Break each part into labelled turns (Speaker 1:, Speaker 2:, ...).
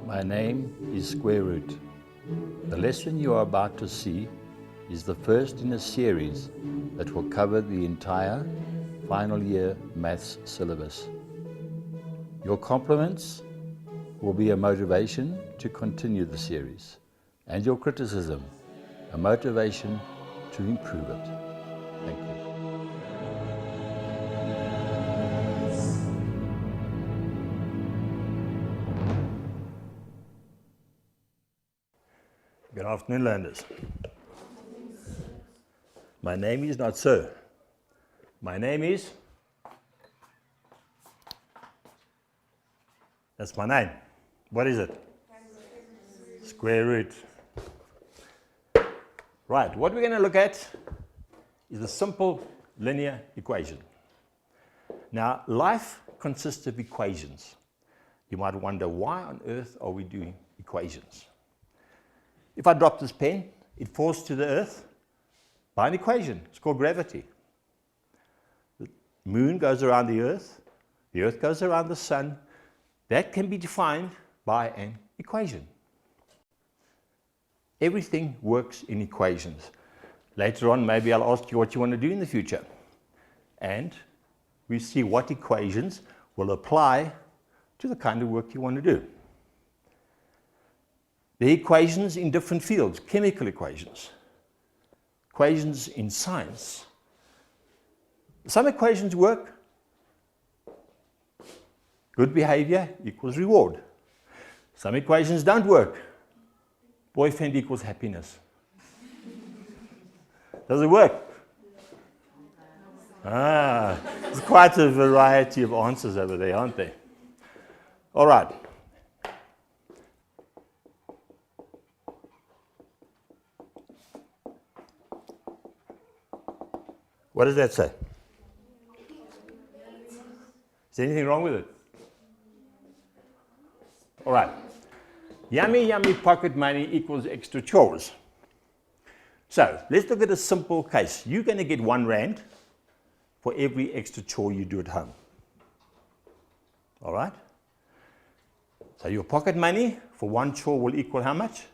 Speaker 1: My name is Square Root. The lesson you are about to see is the first in a series that will cover the entire final year maths syllabus. Your compliments will be a motivation to continue the series, and your criticism a motivation to improve it. Thank you. Good afternoon, learners. My name is not Sir. My name is... That's my name. What is it? Square root. Right, what we're going to look at is a simple linear equation. Now, life consists of equations. You might wonder, why on earth are we doing equations? If I drop this pen, it falls to the earth by an equation. It's called gravity. The moon goes around the earth goes around the sun. That can be defined by an equation. Everything works in equations. Later on, maybe I'll ask you what you want to do in the future. And we see what equations will apply to the kind of work you want to do. The equations in different fields, chemical equations, equations in science. Some equations work. Good behavior equals reward. Some equations don't work. Boyfriend equals happiness. Does it work? There's quite a variety of answers over there, aren't there? All right. What does that say? Is there anything wrong with it? All right. Yummy, yummy pocket money equals extra chores. So let's look at a simple case. You're going to get R1 for every extra chore you do at home. All right? So your pocket money for one chore will equal how much?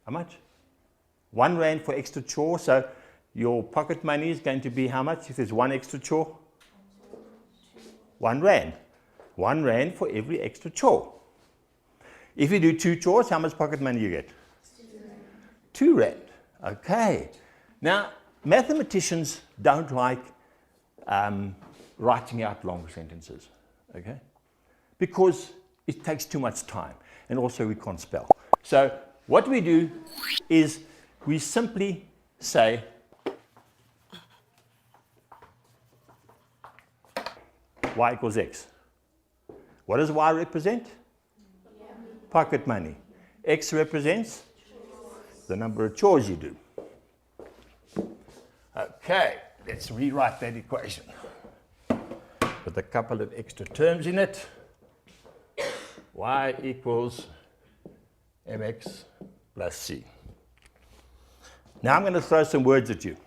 Speaker 1: How much? R1 for extra chore. So your pocket money is going to be how much if there's one extra chore? R1. R1 for every extra chore. If you do 2 chores, how much pocket money you get? R2. Okay. Now, mathematicians don't like writing out long sentences, okay? Because it takes too much time, and also we can't spell. So what we do is we simply say y equals x. What does y represent? Pocket money. X represents the number of chores you do. Okay, let's rewrite that equation with a couple of extra terms in it. Y equals mx plus c. Now I'm going to throw some words at you.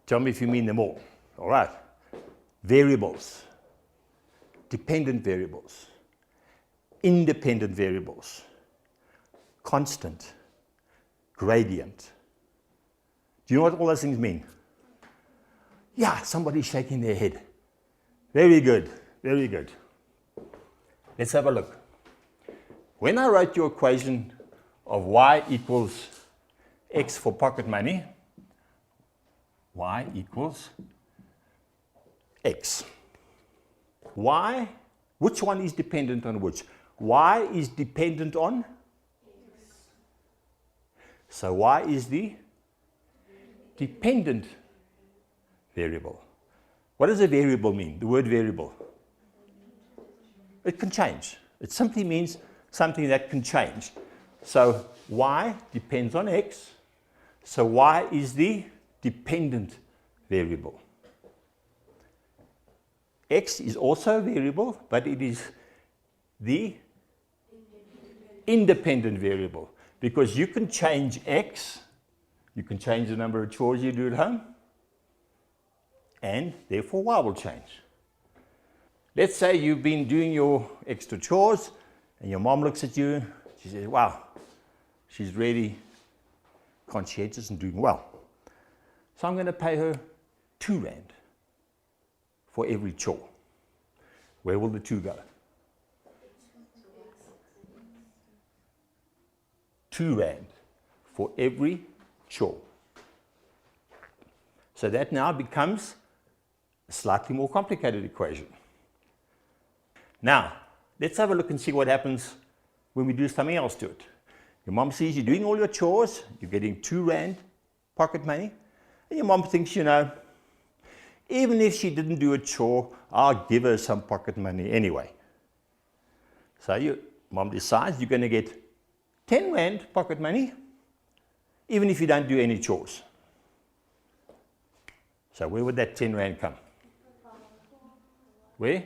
Speaker 1: Tell me if you mean them all. All right. Variables, dependent variables, independent variables, constant, gradient. Do you know what all those things mean? Yeah, somebody's shaking their head. Very good, very good. Let's have a look. When I wrote your equation of y equals x for pocket money, y equals x. Y, which one is dependent on which? Y is dependent on x. So y is the dependent variable. What does a variable mean? The word variable. It can change. It simply means something that can change. So y depends on x. So y is the dependent variable. X is also a variable, but it is the independent variable, because you can change x, you can change the number of chores you do at home, and therefore y will change. Let's say you've been doing your extra chores and your mom looks at you. She says, wow, she's really conscientious and doing well. So I'm going to pay her 2 rand for every chore. Where will the 2 go? 2 rand for every chore. So that now becomes a slightly more complicated equation. Now, let's have a look and see what happens when we do something else to it. Your mom sees you doing all your chores, you're getting 2 rand pocket money, and your mom thinks, you know, even if she didn't do a chore, I'll give her some pocket money anyway. So your mom decides you're going to get 10 rand pocket money, even if you don't do any chores. So where would that 10 rand come? Where?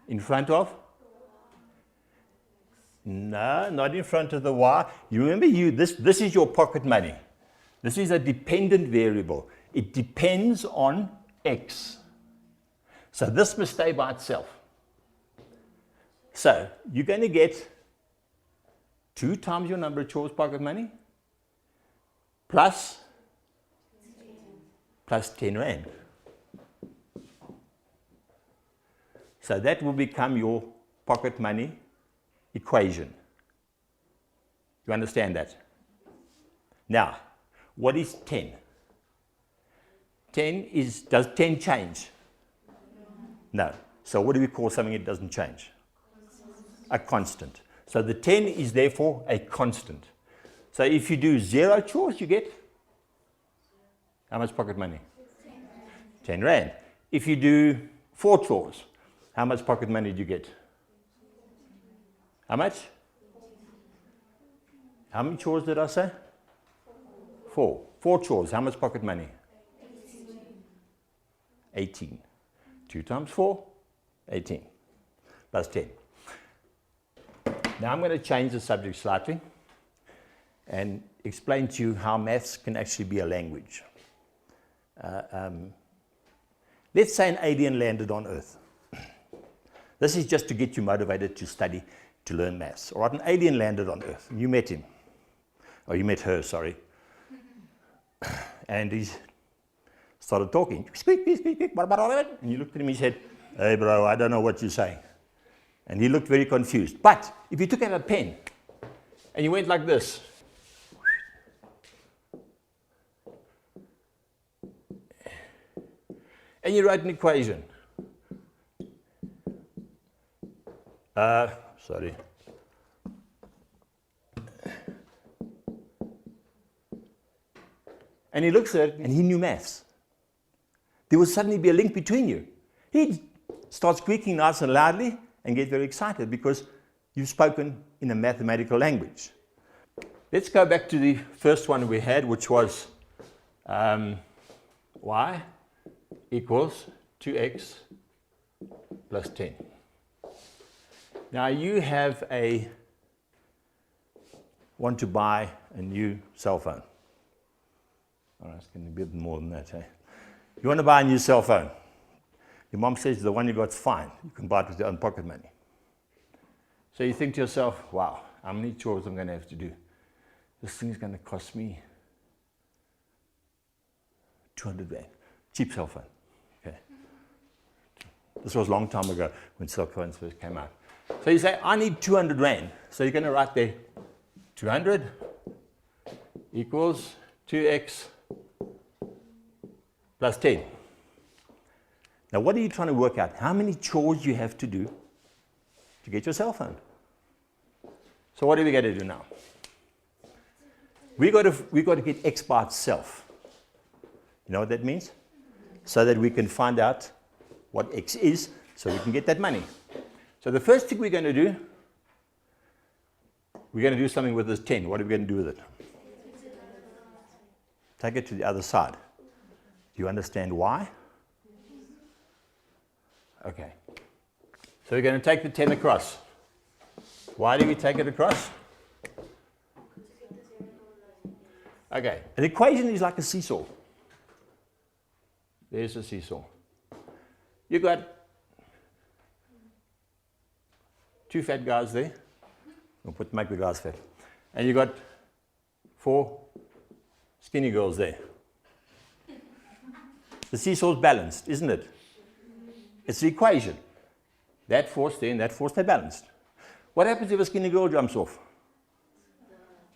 Speaker 1: In front of? No, not in front of the Y. You remember this is your pocket money. This is a dependent variable. It depends on X. So this must stay by itself. So you're going to get 2 times your number of chores pocket money plus 10 rand. So that will become your pocket money equation. You understand that? Now, what is 10? 10 is, does 10 change? No. So what do we call something that doesn't change? A constant. So the 10 is therefore a constant. So if you do 0 chores, you get how much pocket money? 10 rand. If you do 4 chores, how much pocket money do you get? How much? How many chores did I say? 4. 4 chores. How much pocket money? 18. 2 times 4, 18. Plus 10. Now I'm going to change the subject slightly and explain to you how maths can actually be a language. Let's say an alien landed on Earth. This is just to get you motivated to study, to learn maths. All right, an alien landed on Earth. You met him. Oh, you met her, sorry. And he started talking. Speak, speak, speak, speak. And you looked at him and he said, hey, bro, I don't know what you're saying. And he looked very confused. But if you took out a pen and you went like this, and you write an equation. Sorry. And he looks at it and he knew maths. There would suddenly be a link between you. He'd start squeaking nice and loudly and get very excited because you've spoken in a mathematical language. Let's go back to the first one we had, which was y equals 2x plus 10. Now you want to buy a new cell phone. All right, it's going to be a bit more than that, eh? You want to buy a new cell phone. Your mom says the one you got's fine. You can buy it with your own pocket money. So you think to yourself, wow, how many chores I'm going to have to do? This thing is going to cost me 200 rand. Cheap cell phone. Okay. This was a long time ago when cell phones first came out. So you say, I need 200 rand. So you're going to write there, 200 equals 2x plus 10. Now what are you trying to work out? How many chores you have to do to get your cell phone? So what are we going to do now? We got to get x by itself. You know what that means? So that we can find out what x is, so we can get that money. So the first thing we're going to do, we're going to do something with this 10. What are we going to do with it? Take it to the other side. Do you understand why? Okay. So we're going to take the 10 across. Why do we take it across? Okay. An equation is like a seesaw. There's a seesaw. You got 2 fat guys there. We'll make the guys fat. And you got 4 skinny girls there. The seesaw's balanced, isn't it? It's the equation. That force there and that force, they're balanced. What happens if a skinny girl jumps off?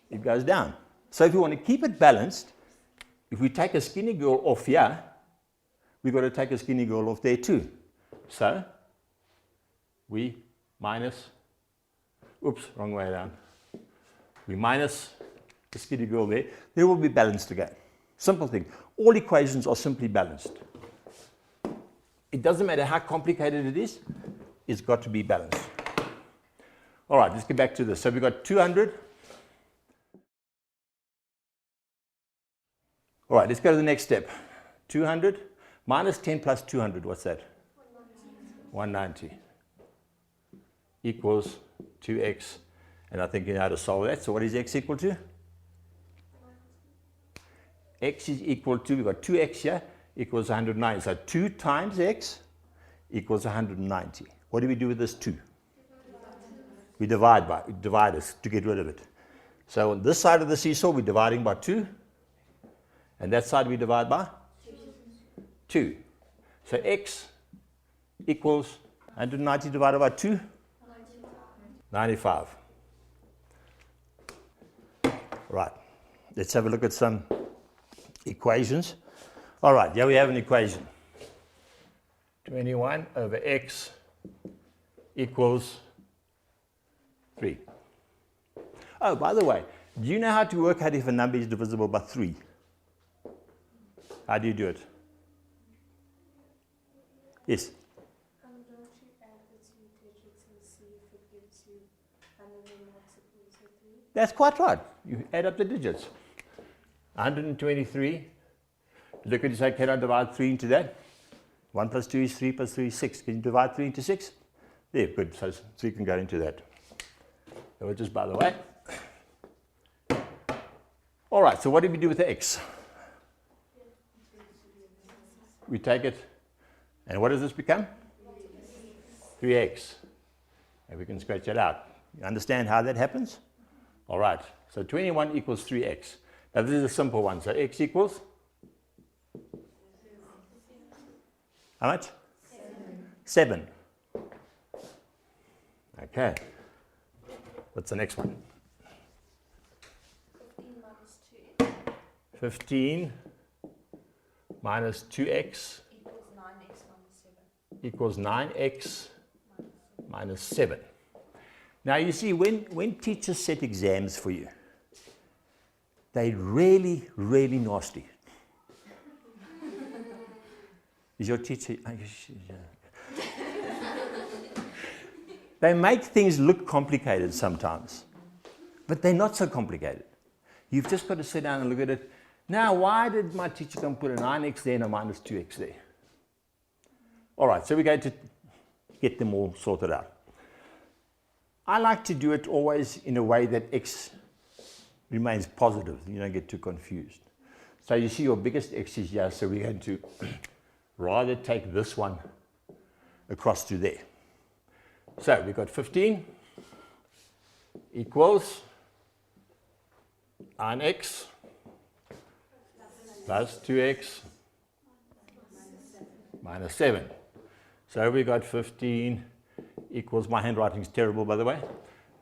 Speaker 1: It goes down. So if you want to keep it balanced, if we take a skinny girl off here, we've got to take a skinny girl off there too. So we minus, oops, wrong way around. We minus the skinny girl there. They will be balanced again. Simple thing. All equations are simply balanced. It doesn't matter how complicated it is, it's got to be balanced. All right, let's get back to this. So we've got 200. All right, let's go to the next step. 200 minus 10 plus 200, what's that? 190 equals 2x. And I think you know how to solve that. So what is x equal to? X is equal to, we've got 2x here, equals 190. So 2 times x equals 190. What do we do with this 2? We divide it to get rid of it. So on this side of the seesaw, we're dividing by 2. And that side we divide by 2. So x equals 190 divided by 2? 95. Right. Let's have a look at some equations. All right, here we have an equation. 21 over x equals 3. Oh, by the way, do you know how to work out if a number is divisible by 3? How do you do it? Yes?
Speaker 2: Don't you add the 2 digits and see if it gives you 103?
Speaker 1: That's quite right. You add up the digits. 123. Look at you say, can I divide 3 into that? 1 plus 2 is 3 plus 3 is 6. Can you divide 3 into 6? There, good. So 3 can go into that. So just by the way. All right, so what do we do with the x? We take it, and what does this become? 3x. And we can scratch that out. You understand how that happens? All right, so 21 equals 3x. Now this is a simple one. So x equals? How much? 7. Okay. What's the next one?
Speaker 2: 15 minus 2
Speaker 1: 15 minus 2x
Speaker 2: equals 9x minus 7.
Speaker 1: equals 9x minus 7. Now you see, when teachers set exams for you, they're really, really nasty. Is your teacher? They make things look complicated sometimes, but they're not so complicated. You've just got to sit down and look at it. Now, why did my teacher come put a 9x there and a minus 2x there? All right, so we're going to get them all sorted out. I like to do it always in a way that x remains positive. You don't get too confused. So you see your biggest x is here, so we're going to rather take this one across to there. So we've got 15 equals 9x plus 2x minus 7. So we got 15 equals, my handwriting is terrible by the way,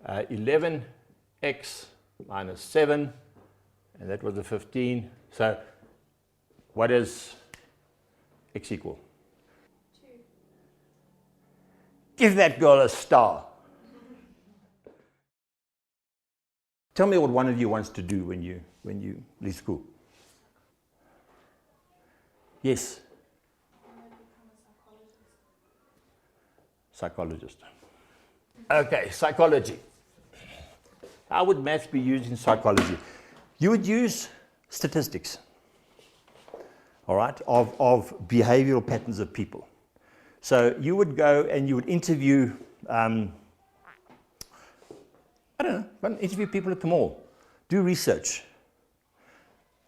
Speaker 1: 11x minus 7, and that was the 15. So what is x equal?
Speaker 2: 2.
Speaker 1: Give that girl a star. Tell me what one of you wants to do when you leave school. Yes?
Speaker 2: I want to become a
Speaker 1: Psychologist.
Speaker 2: psychologist.
Speaker 1: Okay, psychology. How would maths be used in psychology? You would use statistics, all right, of behavioral patterns of people. So you would go and you would interview, I don't know, interview people at the mall. Do research.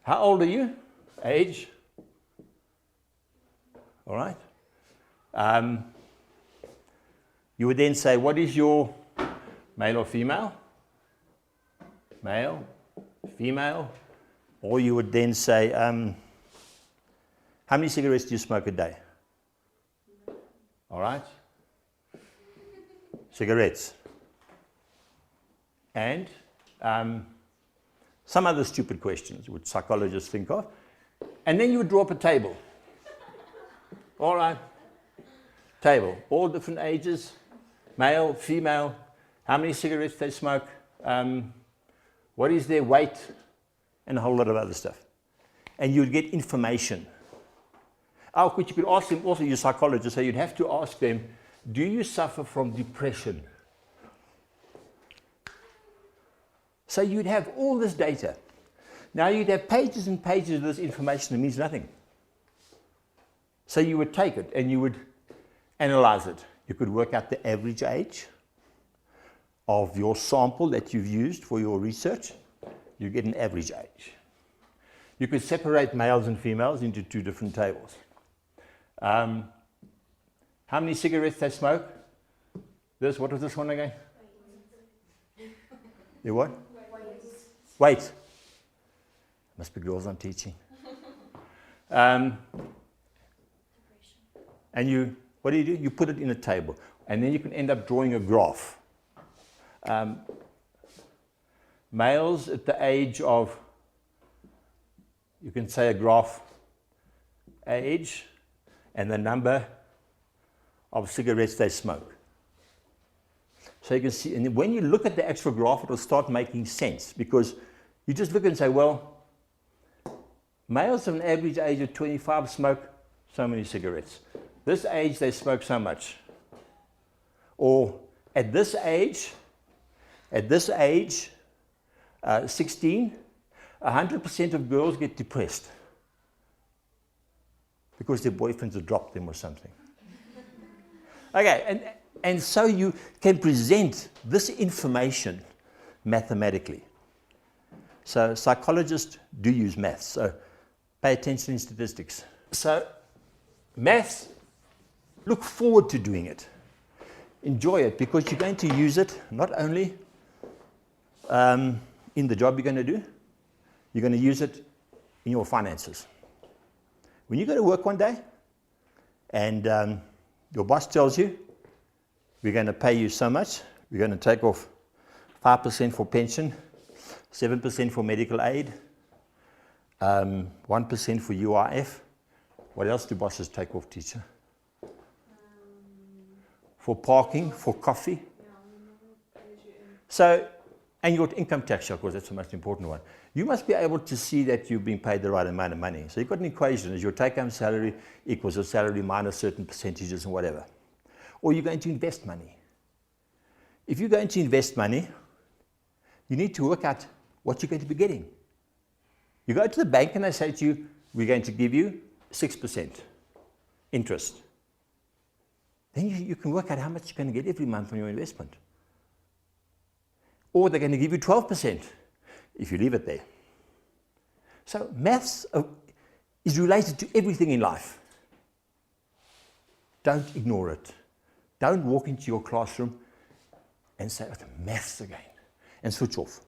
Speaker 1: How old are you? Age? All right. You would then say, what is your Male or female? Male, female. Or you would then say, how many cigarettes do you smoke a day? All right? Cigarettes. And some other stupid questions which psychologists think of. And then you would draw up a table. All right? Table. All different ages. Male, female. How many cigarettes they smoke. What is their weight. And a whole lot of other stuff. And you'd get information. Oh, which you could ask them, also your psychologist, so you'd have to ask them, do you suffer from depression? So you'd have all this data. Now you'd have pages and pages of this information that means nothing. So you would take it and you would analyze it. You could work out the average age of your sample that you've used for your research. You get an average age. You could separate males and females into two different tables. How many cigarettes they smoke? What was this one again? You what? Weight. Must be girls I'm teaching. And what do? You put it in a table. And then you can end up drawing a graph. Males at the age of, you can say a graph, age, and the number of cigarettes they smoke. So you can see, and when you look at the actual graph, it will start making sense, because you just look and say, well, males of an average age of 25 smoke so many cigarettes. This age, they smoke so much. Or at this age, 16, 100% of girls get depressed because their boyfriends have dropped them or something. Okay, and so you can present this information mathematically. So psychologists do use maths, so pay attention in statistics. So maths, look forward to doing it. Enjoy it, because you're going to use it not only in the job you're going to do, you're going to use it in your finances. When you go to work one day and your boss tells you, we're going to pay you so much, we're going to take off 5% for pension, 7% for medical aid, 1% for UIF. What else do bosses take off, teacher? For parking, for coffee. So, and your income tax, of course, that's the most important one. You must be able to see that you've been paid the right amount of money. So you've got an equation as your take-home salary equals your salary minus certain percentages and whatever. Or you're going to invest money. If you're going to invest money, you need to work out what you're going to be getting. You go to the bank and they say to you, we're going to give you 6% interest. Then you can work out how much you're going to get every month on your investment. Or they're going to give you 12% if you leave it there. So maths is related to everything in life. Don't ignore it. Don't walk into your classroom and say, oh, the maths again, and switch off.